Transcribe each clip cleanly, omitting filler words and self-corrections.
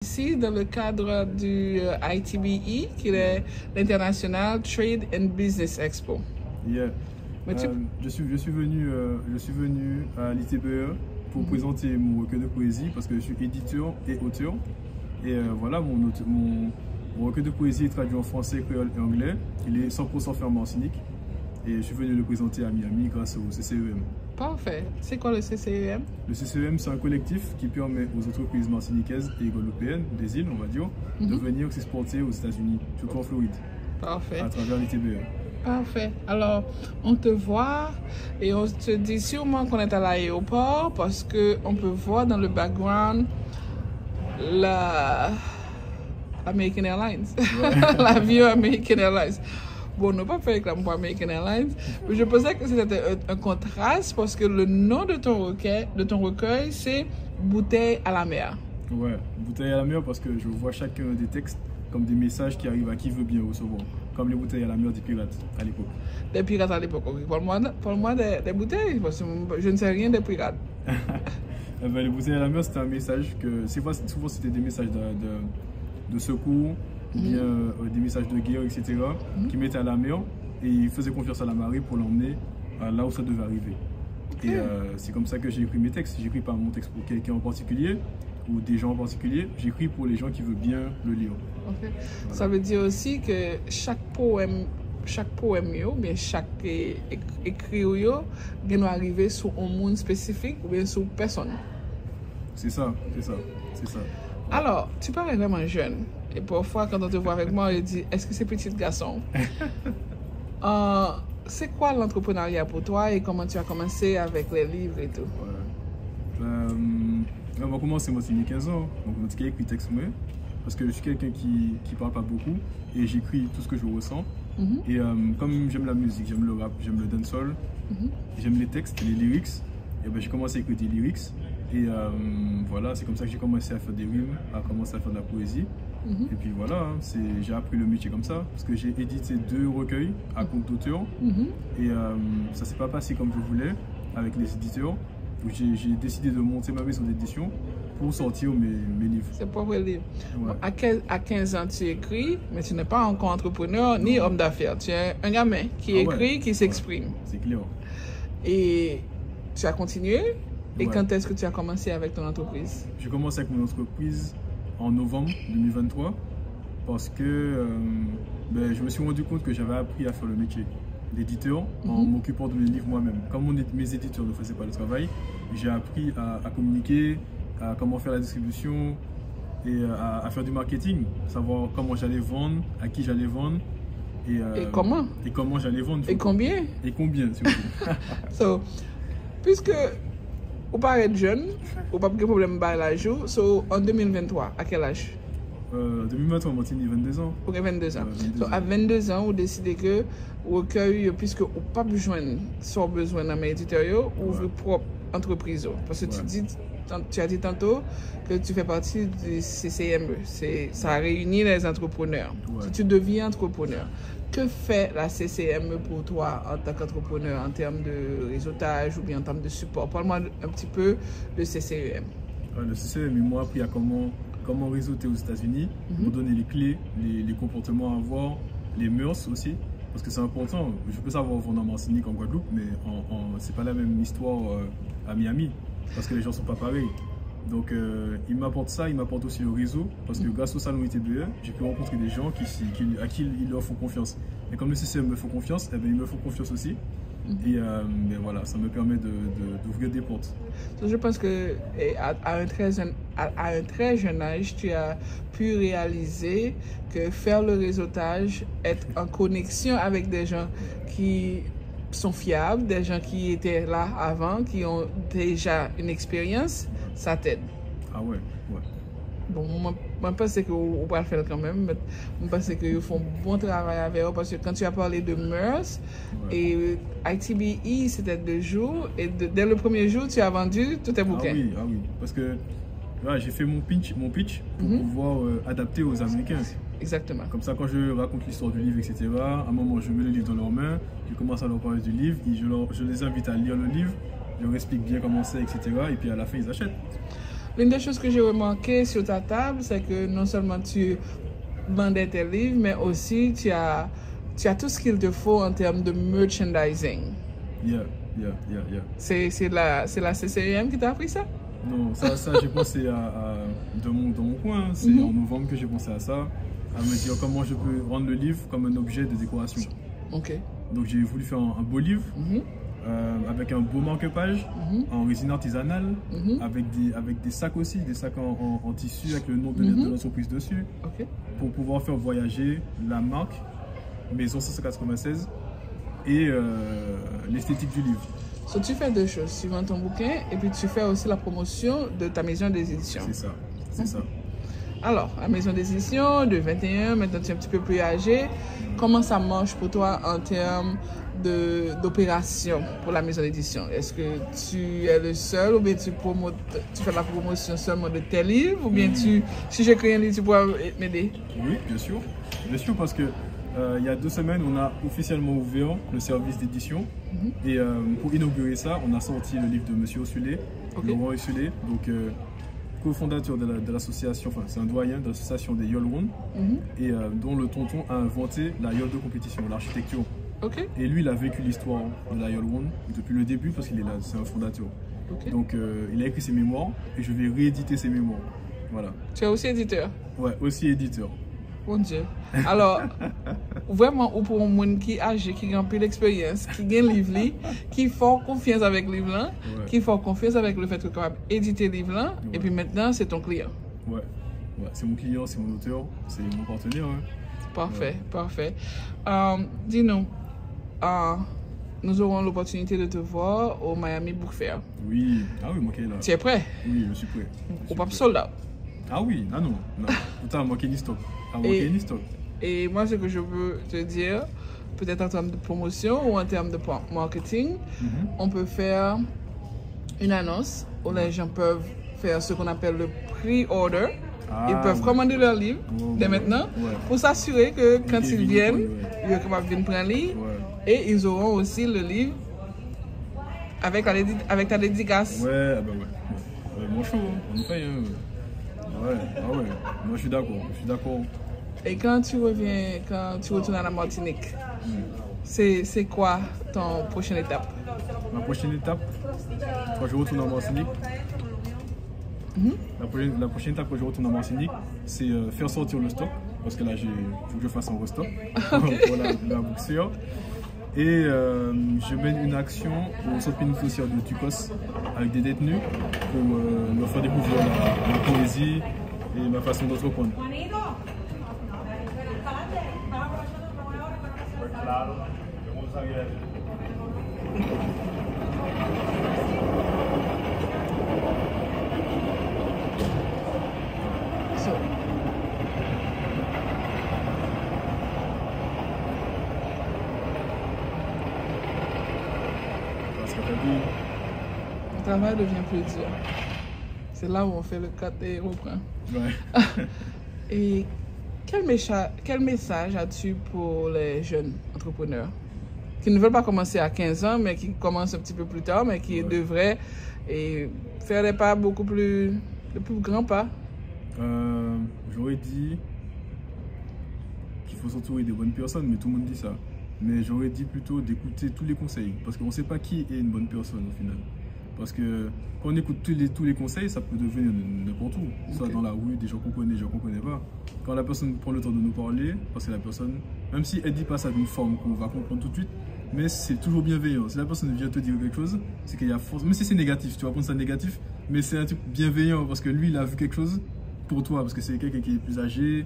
Ici, dans le cadre du ITBE, qui est l'International Trade and Business Expo. Yeah. Je suis venu à l'ITBE pour présenter mon recueil de poésie parce que je suis éditeur et auteur. Et voilà, mon recueil de poésie est traduit en français, créole et anglais. Il est 100% fait en martinique. Et je suis venu le présenter à Miami grâce au CCEM. Parfait. C'est quoi le CCEM? Le CCEM, c'est un collectif qui permet aux entreprises martiniquaises et guadeloupéennes, des îles, on va dire, de venir s'exporter aux États-Unis, surtout en Floride. Parfait. À travers l'ITBE. Parfait. Alors, on te voit et on te dit sûrement qu'on est à l'aéroport parce qu'on peut voir dans le background la American Airlines, l'avion American Airlines. Bon, on n'a pas fait réclame pour American Airlines, mais je pensais que c'était un contraste parce que le nom de ton recueil, c'est Bouteille à la mer. Ouais, Bouteille à la mer parce que je vois chacun des textes comme des messages qui arrivent à qui veut bien recevoir. Comme les bouteilles à la mer des pirates à l'époque. Des pirates à l'époque, ok. Parle-moi des bouteilles, parce que je ne sais rien des pirates. Les bouteilles à la mer, c'était un message que souvent c'était des messages de secours, ou bien des messages de guerre, etc. Qui mettaient à la mer et ils faisaient confiance à la marée pour l'emmener là où ça devait arriver. Okay. Et c'est comme ça que j'ai écrit mes textes. J'écris pas mon texte pour quelqu'un en particulier ou des gens en particulier. J'écris pour les gens qui veulent bien le lire. Okay. Voilà. Ça veut dire aussi que chaque poème ou bien chaque écrit doit arriver sur un monde spécifique ou bien sur personne. C'est ça. Alors, tu parais vraiment jeune. Et parfois, quand on te voit avec moi, on dit, est-ce que c'est petit garçon? C'est quoi l'entrepreneuriat pour toi et comment tu as commencé avec les livres et tout? On va commencer, moi, c'est 15 ans. Donc, j'ai écrit texte, parce que je suis quelqu'un qui parle pas beaucoup et j'écris tout ce que je ressens. Et comme j'aime la musique, j'aime le rap, j'aime le dancehall, j'aime les textes, les lyrics, et ben, j'ai commencé à écrire des lyrics. Et voilà, c'est comme ça que j'ai commencé à faire des rimes, à commencer à faire de la poésie. Et puis voilà, j'ai appris le métier comme ça, parce que j'ai édité 2 recueils à compte d'auteur. Et ça s'est pas passé comme je voulais avec les éditeurs. J'ai décidé de monter ma maison d'édition pour sortir mes livres. C'est pas vrai livre. Ouais. À 15 ans, tu écris, mais tu n'es pas encore entrepreneur ni homme d'affaires. Tu es un gamin qui écrit, qui s'exprime. C'est clair. Et tu as continué. Et quand est-ce que tu as commencé avec ton entreprise? J'ai commencé avec mon entreprise en novembre 2023 parce que je me suis rendu compte que j'avais appris à faire le métier d'éditeur en m'occupant de mes livres moi-même. Comme mes éditeurs ne faisaient pas le travail, j'ai appris à communiquer, à comment faire la distribution et à faire du marketing, savoir comment j'allais vendre, à qui j'allais vendre. Et comment j'allais vendre. Et combien? Et combien, surtout. Puisque vous paraît jeune, vous n'avez pas de problème avec l'âge. En 2023, à quel âge? 2023, moi, j'ai 22 ans. Ok, 22 ans. À 22 ans, vous décidez que vous recueillez, puisque vous n'avez pas besoin d'un éditeur, ou votre propre entreprise. Parce que tu as dit tantôt que tu fais partie du CCME. Ça réunit les entrepreneurs. Si tu deviens entrepreneur, que fait la CCME pour toi en tant qu'entrepreneur en termes de réseautage ou bien en termes de support? Parle-moi un petit peu de CCEM. Le CCEM m'a appris à comment réseauter aux États-Unis, pour donner les clés, les comportements à avoir, les mœurs aussi, parce que c'est important. Je peux savoir vendre en Martinique, en Guadeloupe, mais c'est pas la même histoire à Miami, parce que les gens sont pas pareils. Donc il m'apporte ça, il m'apporte aussi le réseau, parce que grâce au salon ITBE, j'ai pu rencontrer des gens à qui ils leur font confiance. Et comme le CCM me fait confiance, ils me font confiance aussi. Et voilà, ça me permet d'ouvrir des portes. Je pense que à un très jeune âge, tu as pu réaliser que faire le réseautage, être en connexion avec des gens qui sont fiables, des gens qui étaient là avant, qui ont déjà une expérience, ça t'aide. Ah ouais. Bon, je pense que vous pouvez le faire quand même, mais je pense qu'ils font bon travail avec eux parce que quand tu as parlé de mœurs, et ITBE c'était 2 jours, et dès le premier jour, tu as vendu tous tes bouquins. Ah oui, parce que j'ai fait mon pitch pour pouvoir adapter aux Américains. Exactement. Comme ça, quand je raconte l'histoire du livre, etc., à un moment, je mets le livre dans leurs mains, je commence à leur parler du livre, et je les invite à lire le livre, je leur explique bien comment c'est, etc., et puis à la fin, ils achètent. l'une des choses que j'ai remarqué sur ta table, c'est que non seulement tu vendais tes livres, mais aussi tu as tout ce qu'il te faut en termes de merchandising. Yeah. C'est la CCEM qui t'a appris ça? Non, ça j'ai pensé dans mon coin. C'est en novembre que j'ai pensé à ça, à me dire comment je peux rendre le livre comme un objet de décoration. Ok. Donc j'ai voulu faire un beau livre avec un beau marque-page en résine artisanale, avec des sacs aussi, des sacs en tissu avec le nom de l'entreprise dessus, pour pouvoir faire voyager la marque Maison 596 et l'esthétique du livre. So, tu fais deux choses, tu vends ton bouquin et puis tu fais aussi la promotion de ta maison d'édition. C'est ça. Alors, la maison d'édition de 21, maintenant tu es un petit peu plus âgé. Comment ça marche pour toi en termes d'opération pour la maison d'édition? Est-ce que tu es le seul ou bien tu fais la promotion seulement de tes livres ou bien si j'écris un livre, tu pourras m'aider? Oui, bien sûr. Bien sûr, parce que il y a 2 semaines, on a officiellement ouvert le service d'édition. Et pour inaugurer ça, on a sorti le livre de Monsieur Ossulé, Laurent Ossulé, donc cofondateur de l'association, enfin c'est un doyen de l'association des Yole One, et dont le tonton a inventé la Yole de compétition, l'architecture. Et lui, il a vécu l'histoire de la Yole One depuis le début parce qu'il est là, c'est un fondateur. Donc il a écrit ses mémoires et je vais rééditer ses mémoires. Voilà. Tu es aussi éditeur? Ouais, aussi éditeur. Mon Dieu. Alors, vraiment, ou pour un monde qui est âgé, qui a un peu d'expérience, qui a un livre, qui fait confiance avec le livre, qui fait confiance avec le fait que tu es capable d'éditer le livre, et puis maintenant, c'est ton client. Ouais, c'est mon client, c'est mon auteur, c'est mon partenaire. Parfait, parfait. Dis-nous, nous aurons l'opportunité de te voir au Miami Book Fair. Oui, moi qui est là. Tu es prêt? Oui, je suis prêt. Au pas sold out. Ah oui, non. Putain, moi qui ai stock. Et moi, ce que je veux te dire, peut-être en termes de promotion ou en termes de marketing, on peut faire une annonce où les gens peuvent faire ce qu'on appelle le pre-order. Ils peuvent commander leur livre dès maintenant pour s'assurer que quand ils viennent, ils sont capables de venir prendre le livre et ils auront aussi le livre avec ta dédicace. Ouais. Mon show, on nous paye. Ouais. Moi je suis d'accord. Et quand tu retournes à la Martinique, c'est quoi ton prochaine étape? Ma prochaine étape, quand je retourne en Martinique, la prochaine étape quand je retourne en Martinique, c'est faire sortir le stock, parce que là il faut que je fasse un restock pour la boursure. Et je mène une action au centre pénitentiaire de Tucos avec des détenus pour leur faire découvrir la poésie et ma façon d'entreprendre. Le travail devient plus dur. C'est là où on fait le cut et reprend. Ouais. Et quel message as-tu pour les jeunes entrepreneurs qui ne veulent pas commencer à 15 ans, mais qui commencent un petit peu plus tard, mais qui devraient faire des pas de plus grands pas? J'aurais dit qu'il faut s'entourer des bonnes personnes, mais tout le monde dit ça. Mais j'aurais dit plutôt d'écouter tous les conseils, parce qu'on ne sait pas qui est une bonne personne au final. Parce que quand on écoute tous les conseils, ça peut devenir n'importe où. Soit dans la rue, des gens qu'on connaît, des gens qu'on ne connaît pas. Quand la personne prend le temps de nous parler, parce que la personne, même si elle ne dit pas ça d'une forme qu'on va comprendre tout de suite, mais c'est toujours bienveillant. Si la personne vient te dire quelque chose, c'est qu'il y a force. Même si c'est négatif, tu vas prendre ça négatif, mais c'est un truc bienveillant parce que lui, il a vu quelque chose pour toi, parce que c'est quelqu'un qui est plus âgé,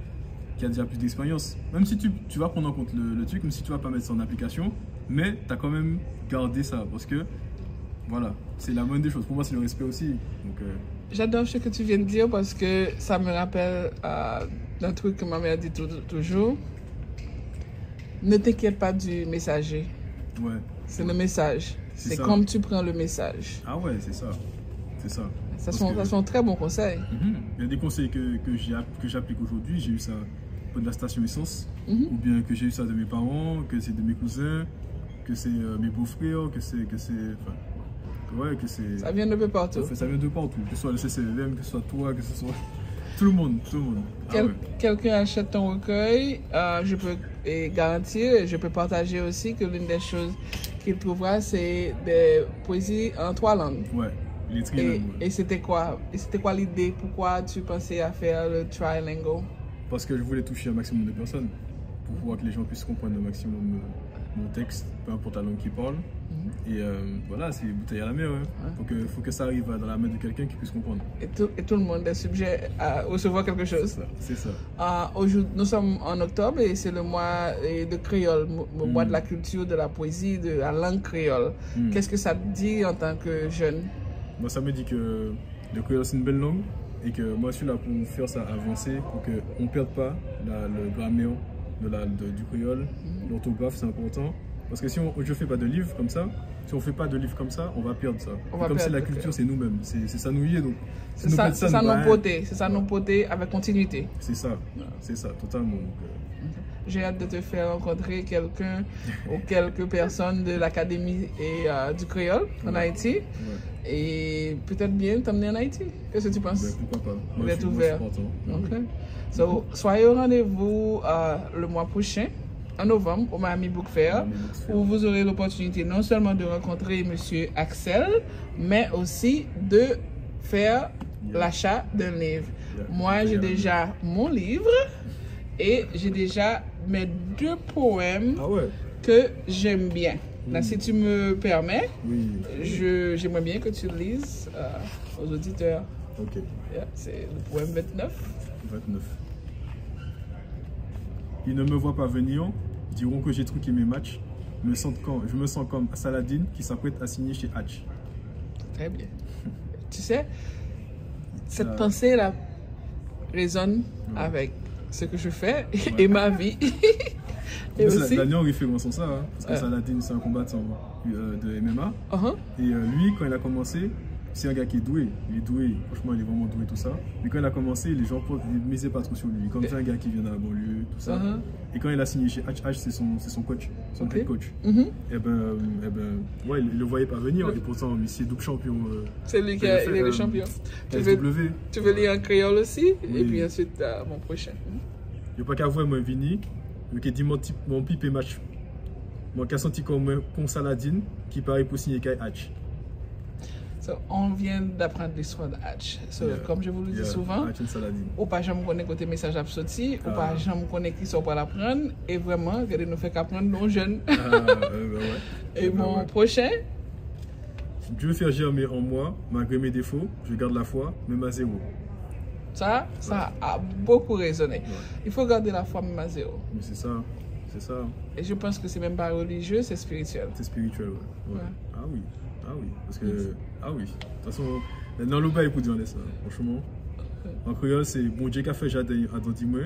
qui a déjà plus d'expérience. Même si tu vas prendre en compte le truc, même si tu ne vas pas mettre ça en application, mais tu as quand même gardé ça parce que voilà, c'est la moindre des choses. Pour moi, c'est le respect aussi. Donc, j'adore ce que tu viens de dire parce que ça me rappelle d'un truc que ma mère dit toujours. Ne t'inquiète pas du messager. Ouais. C'est le message. C'est comme tu prends le message. Ah ouais, c'est ça. C'est ça. Ça sont très bons conseils. Il y a des conseils que j'applique aujourd'hui. J'ai eu ça de la station essence, ou bien que j'ai eu ça de mes parents, que c'est de mes cousins, que c'est mes beaux-frères, que c'est enfin, Ouais, que c'est... Ça vient de peu partout. Ça vient de partout, que ce soit le CCVM, que ce soit toi, que ce soit... Tout le monde, tout le monde. Quelqu'un achète ton recueil, je peux garantir, et je peux partager aussi que l'une des choses qu'il trouvera, c'est des poésies en 3 langues. Ouais, les trilingues. Et c'était quoi l'idée? Pourquoi tu pensais à faire le trilingual? Parce que je voulais toucher un maximum de personnes, pour pouvoir que les gens puissent comprendre un maximum mon texte, peu importe la langue qu'ils parlent. Et voilà, c'est bouteille à la mer. Hein. Faut que ça arrive dans la main de quelqu'un qui puisse comprendre. Et tout le monde est sujet à recevoir quelque chose. C'est ça. Nous sommes en octobre et c'est le mois de créole, le mois de la culture, de la poésie, de la langue créole. Qu'est-ce que ça te dit en tant que jeune? Moi, ça me dit que le créole, c'est une belle langue et que moi, je suis là pour faire ça avancer, pour qu'on ne perde pas le grammaire du créole. L'orthographe, c'est important. Parce que si je ne fais pas de livres comme ça, si on fait pas de livres comme ça, on va perdre ça. Comme c'est la culture, c'est nous-mêmes, c'est ça nous y est. Donc, c'est ça nous poter avec continuité. C'est ça, totalement. J'ai hâte de te faire rencontrer quelqu'un ou quelques personnes de l'Académie et du créole en Haïti. Et peut-être bien t'emmener en Haïti. Qu'est-ce que tu penses? Pourquoi pas? Vous êtes ouvert. Soyez au rendez-vous le mois prochain, en novembre, au Miami Book Fair, où vous aurez l'opportunité non seulement de rencontrer M. Axel, mais aussi de faire l'achat d'un livre. Moi, j'ai déjà mon livre et j'ai déjà mes 2 poèmes que j'aime bien. Là, si tu me permets, j'aimerais bien que tu le lises aux auditeurs. Ok. C'est le poème 29. 29. Ils ne me voient pas venir, diront que j'ai truqué mes matchs. Je me sens comme Saladin qui s'apprête à signer chez Hatch. Très bien. Tu sais, cette pensée-là résonne avec ce que je fais et ma vie. Et aussi... La en référence en ça, hein, parce que Saladin, c'est un combattant de MMA. Et lui, quand il a commencé, c'est un gars qui est doué. Il est doué, franchement, il est vraiment doué, tout ça. Mais quand il a commencé, les gens ne misaient pas trop sur lui. Comme c'est un gars qui vient de la banlieue, tout ça. Et quand il a signé chez H, c'est son coach, son head coach. Et ouais, il le voyait pas venir. Et pourtant, c'est double champion. C'est lui qui est le champion. Tu veux lire en créole aussi? Et puis ensuite, mon prochain. Il n'y a pas qu'à voir, moi, Vini. Qui dit mon pipe et match. Moi, qui a senti comme Saladin qui paraît pour signer Kai Hatch. On vient d'apprendre l'histoire de Hatch. Comme je vous le dis souvent, ou pas jamais connaître côté message absorti, ou pas jamais connaître qui sont pas l'apprendre, et vraiment, regardez, nous fait qu'apprendre nos jeunes. Et mon prochain. Dieu veut faire germer en moi, malgré mes défauts, je garde la foi, même à 0. Ça a beaucoup résonné. Il faut garder la foi même à 0. Mais c'est ça. Et je pense que c'est même pas religieux, c'est spirituel. C'est spirituel, ouais. Ah oui. Parce que, de toute façon, dans le bas, il faut dire ça, franchement. En créole, c'est bon Dieu qui a fait jardin à moi,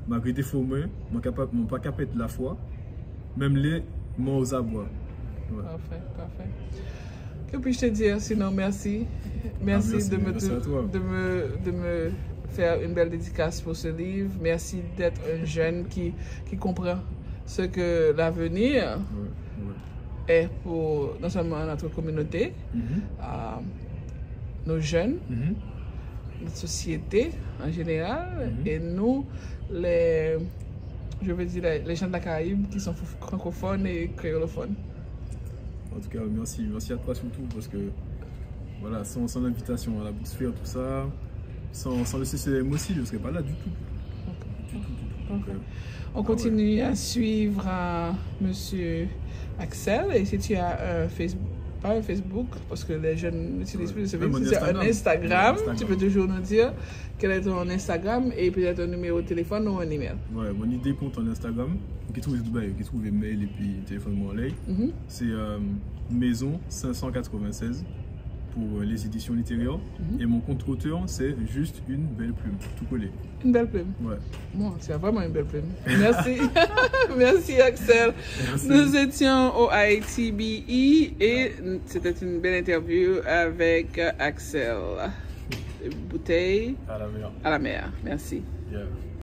malgré des faux mains, mon pas capable de la foi, même les mots aux abois. Parfait. Que puis-je te dire sinon merci. Merci de me faire une belle dédicace pour ce livre. Merci d'être un jeune qui comprend ce que l'avenir est pour non seulement notre communauté, nos jeunes, notre société en général, et nous, les gens de la Caraïbe qui sont francophones et créolophones. En tout cas, merci à toi surtout, parce que voilà, sans l'invitation à la Booksfair, tout ça, sans le CCM aussi, je ne serais pas là du tout. On continue à suivre Monsieur Axel, et si tu as un Facebook, pas un Facebook, parce que les jeunes n'utilisent plus ce Facebook, c'est un Instagram, tu peux toujours nous dire quel est ton Instagram et peut-être un numéro de téléphone ou un email. Ouais, mon idée compte en Instagram, qui trouve mail et puis téléphone en ligne. C'est Maison 596 pour les éditions littéraires. Et mon compte auteur, c'est juste une belle plume, tout collé. Une belle plume? Ouais. Bon, c'est vraiment une belle plume. Merci. Merci Axel. Merci. Nous étions au ITBE et c'était une belle interview avec Axel. Bouteille à la mer. À la mer. Merci. Yeah.